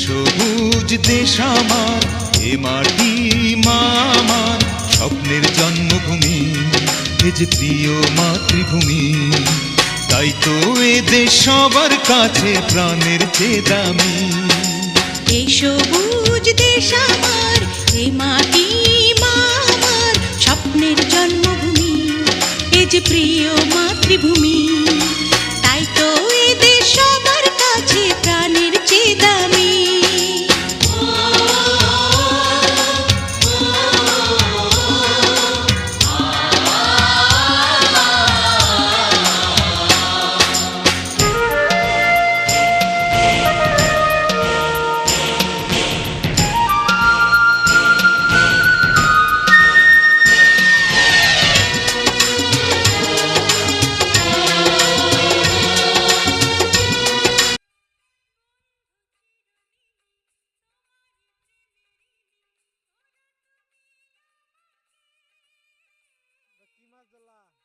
সবুজ দেশ আমার, এ মাটি মা আমার, স্বপ্নের জন্মভূমি, এ যে প্রিয় মাতৃভূমি। তাই তো এ দেশ সবার কাছে প্রাণের চেয়ে দামি। এই সবুজ দেশ আমার, এই মাটি মা আমার, স্বপ্নের জন্মভূমি, এ যে প্রিয় মাতৃভূমি। তাই তো এ দেশ সবার কাছে প্রাণের চেয়ে দামি। কি মাছ ধরলা?